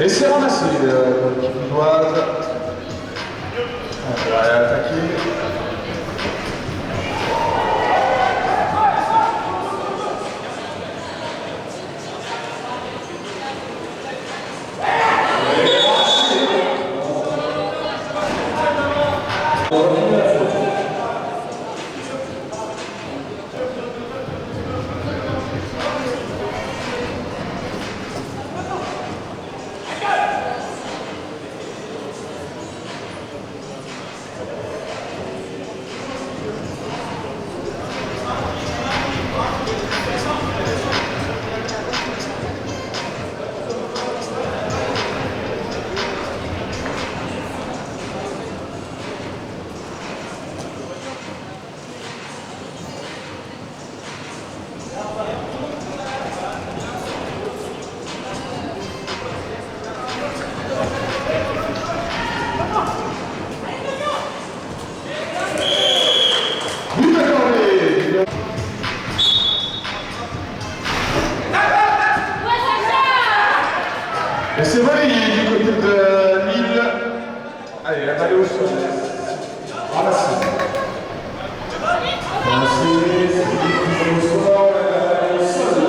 Et c'est ramassé pour l'équipe lilloise. On va aller attaquer. Et c'est volé du côté de Lille. Allez, la balle au sol. Ramassé. Ramassé, c'est au sol, la balle au sol.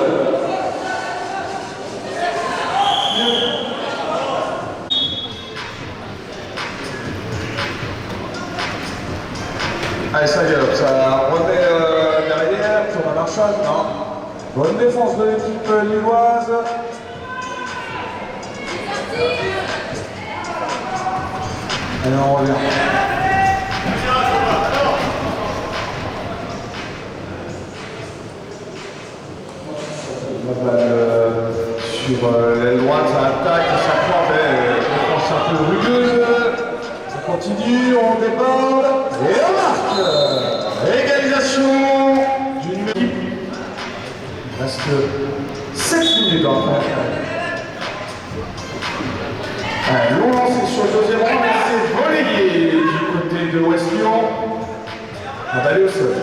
Allez, ça galope, ça remet derrière, Thomas Marchal, non. Bonne défense de l'équipe lilloise. Allez, on revient. La balle sur l'aile droite, ça attaque, ça croise, défense un peu rugueuse. Ça continue, on déborde et on marque. Égalisation d'une équipe. Il reste 7 minutes en fait. Long lancé sur le deuxième rang, mais c'est relayé du côté de West Lyon. On va aller au sol.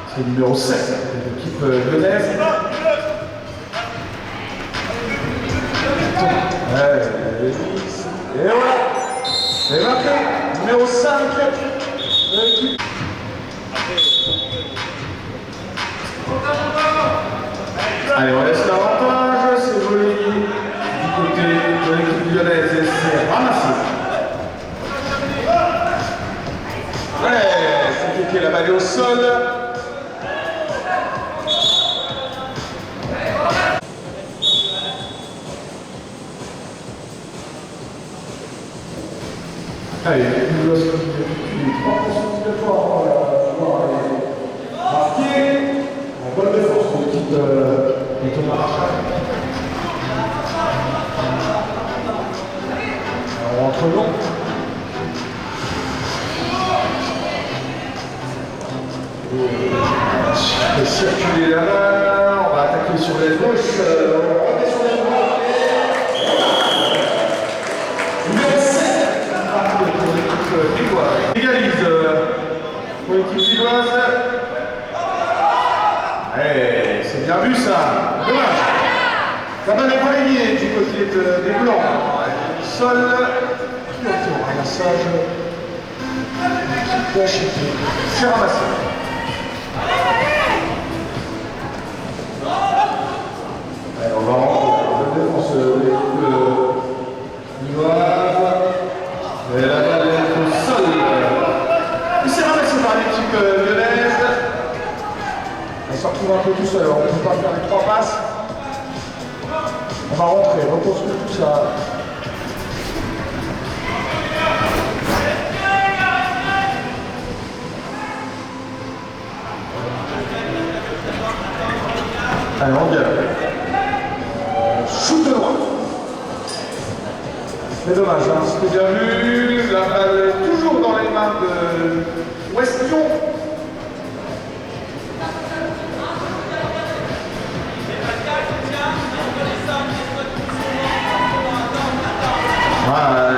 C'est le numéro 7 de l'équipe lyonnaise. Et voilà, c'est marqué, numéro 5 de l'équipe. Allez, on laisse l'avantage, c'est volé du côté de l'équipe lyonnaise et c'est ramassé. Ouais, c'est kické, la balle est au sol. Allez, nous laissons les 3 obligatoires marqués. Bonne défense de l'équipe de Thomas Marchal. On rentre long. On va circuler là-bas, on va attaquer sur l'aile gauche, on remet sur l'aile droite. Numéro 7 pour l'équipe lilloise. Égalise pour l'équipe lilloise. Hey, c'est bien vu ça, dommage. Ça va les relayés du côté des Blancs. Sol, qui obtient un ramassage. C'est ramassé. Allez, on va rentrer la défense de l'équipe lilloise. Et la balle est au sol. Et c'est ramassé par l'équipe lyonnaise. On se retrouve un peu tout seul, on ne peut pas faire les 3 passes. On va rentrer, reconstruire tout ça. Allez, on vient. Shoot de droite. C'est dommage, hein, c'était bien vu. La balle est toujours dans les mains de West Lyon.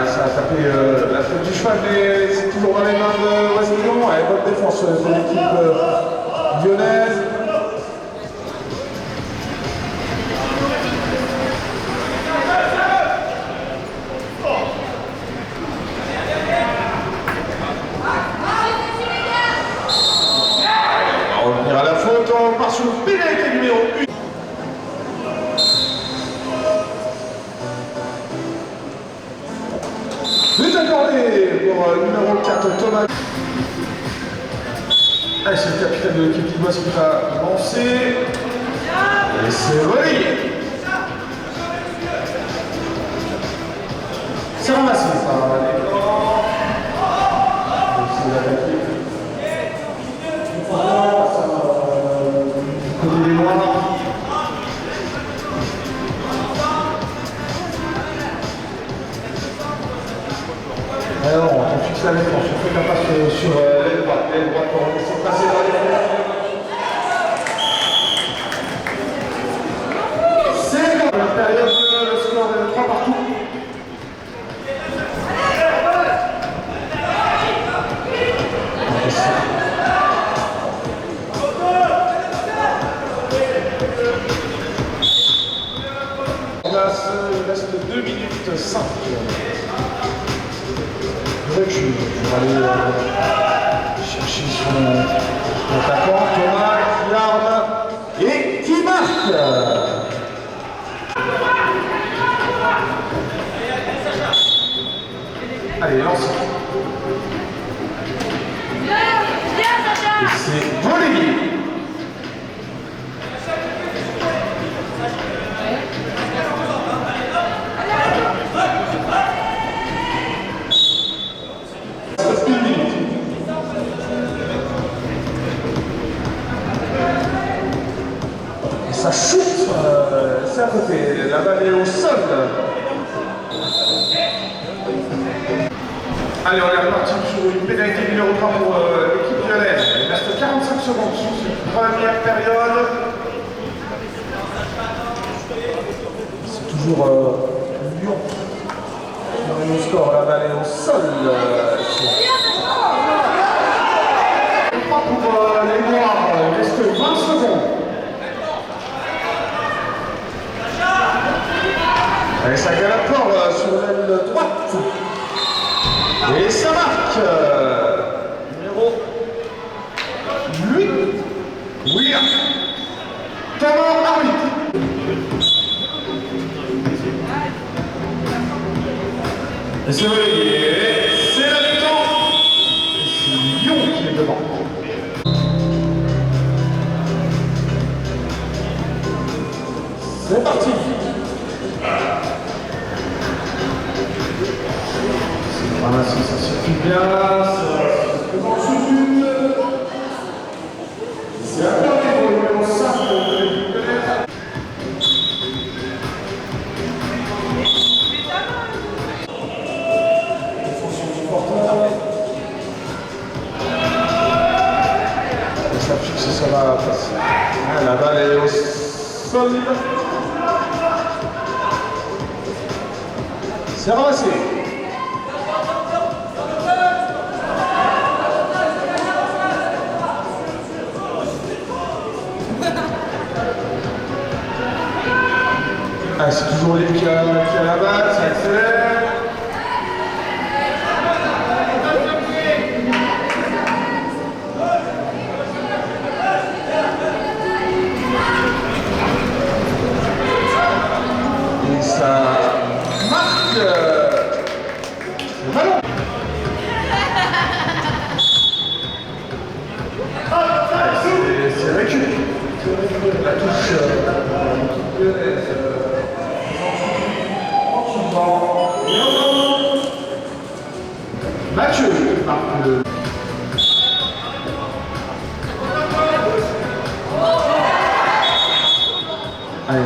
Ça a tapé la tête du cheval, mais c'est toujours dans les mains de West Lyon. Allez, bonne défense de l'équipe lyonnaise. numéro 4, Thomas. Allez, c'est le capitaine de l'équipe qui va lancer. Et c'est relayé. C'est ramassé par l'écran. C'est la équipe. Alors, on fixe la défense, on fait la passe sur l'aile droite pour laisser passer dans les fenêtres. C'est la période, le score de 3 partout. Il reste 2 minutes 5. Recul pour aller chercher son attaquant, Thomas qui arme et qui marque. Allez, lance. Et c'est relayé. Ça chute, c'est à côté, la balle est au sol. Allez, on est reparti sur une pénalité numéro 3 pour l'équipe lyonnaise. Il reste 45 secondes sur cette première période. C'est toujours Lyon qui a le score, la balle est au sol. Pour les Noirs, il reste 20 secondes. Et ça galope fort sur l'aile droite. Et ça marque. Numéro 8. William. Thomas arbitre. Et c'est relayé. C'est la mi-temps. Et c'est Lyon qui est devant. C'est parti. Voilà, si ça circule bien, ça circule dans le sous-une. C'est accordé pour le numéro 5 de l'équipe de l'air. Défension du porteur. Et ça fixe, ça va passer. La balle est au sol. C'est ramassé. Ah, c'est toujours lui qui a la balle, ça accélère. Et ça marque le ballon. C'est reculé. La touche lyonnaise. Mathieu marque le... Allez,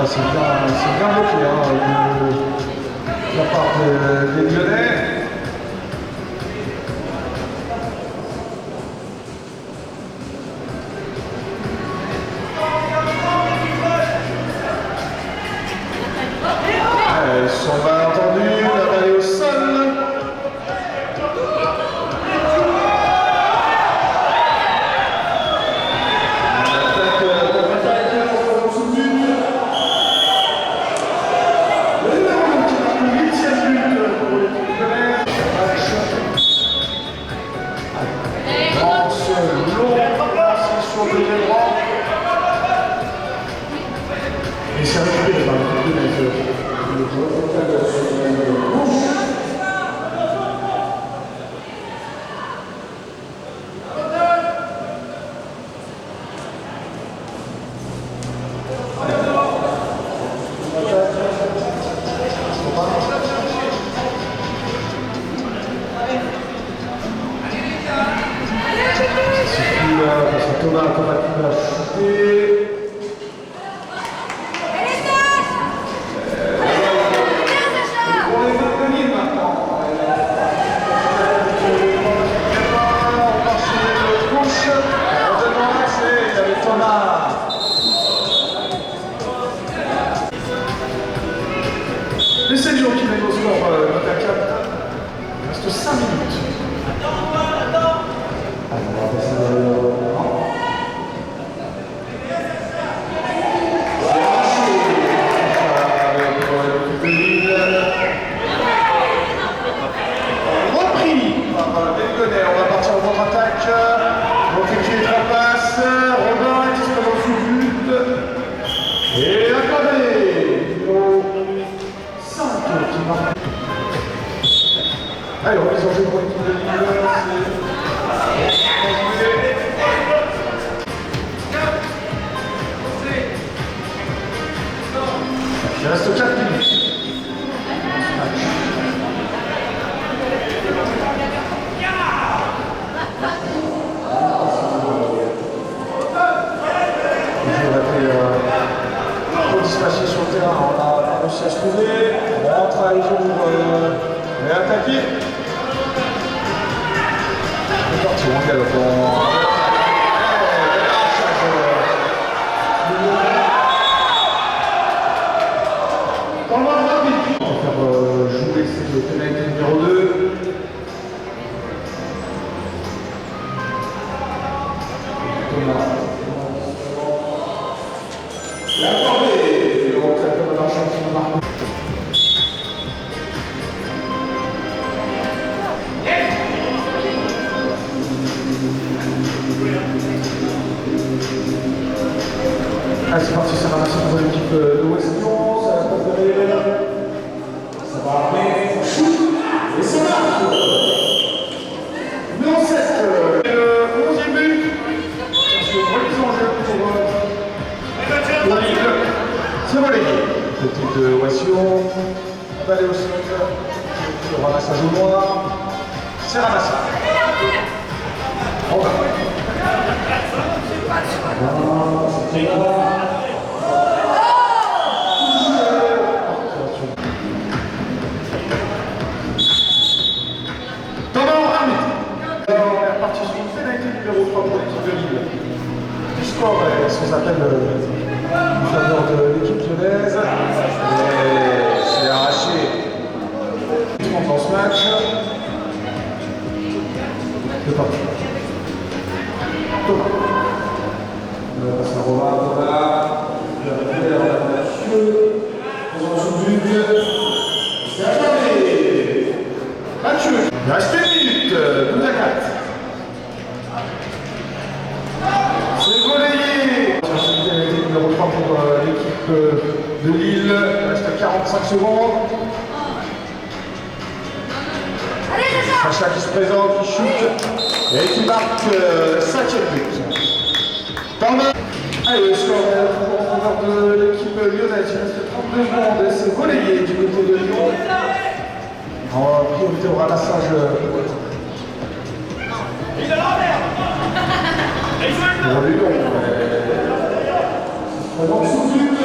c'est bien bloqué de la part des Lyonnais. Ils sont mal entendus, la balle est au sol. Allez, remise en jeu pour l'équipe de Lille. Il reste 4 minutes. Dispatché sur le terrain, on a réussi à se trouver, on rentre à jour réattaquer. C'est parti, on galope. On va faire jouer cette pénalité numéro 2. Allez, c'est parti, ça va passer pour l'équipe de Weston, ça va pas faire. Ça va armer, on shoot, et ça marche. Numéro 7, le 11e but. Attention, remise en jeu pour Lille. C'est relayé. L'équipe de Weston, balle au sol, le ramassage au noir, c'est ramassé. On va. C'est parti sur une pénalité numéro 3 pour l'équipe de Lille. Du score est sans appel en faveur de l'équipe lyonnaise. Et c'est arraché dans ce match. C'est parti. Thomas. Ça Romain, il a récupéré la Mathieu. Dans son but. C'est acclamé. Mathieu. Il reste 1 minute. 12 à 4. C'est relayé. C'est numéro 3 pour l'équipe de Lille. Il reste 45 secondes. Sacha qui se présente, qui shoot et qui marque 5e but. Allez, le score en faveur de l'équipe lyonnaise. Il reste 32 secondes et c'est relayé du côté de Lyon. En priorité au ramassage. Pour Lyon. Donc, sous but.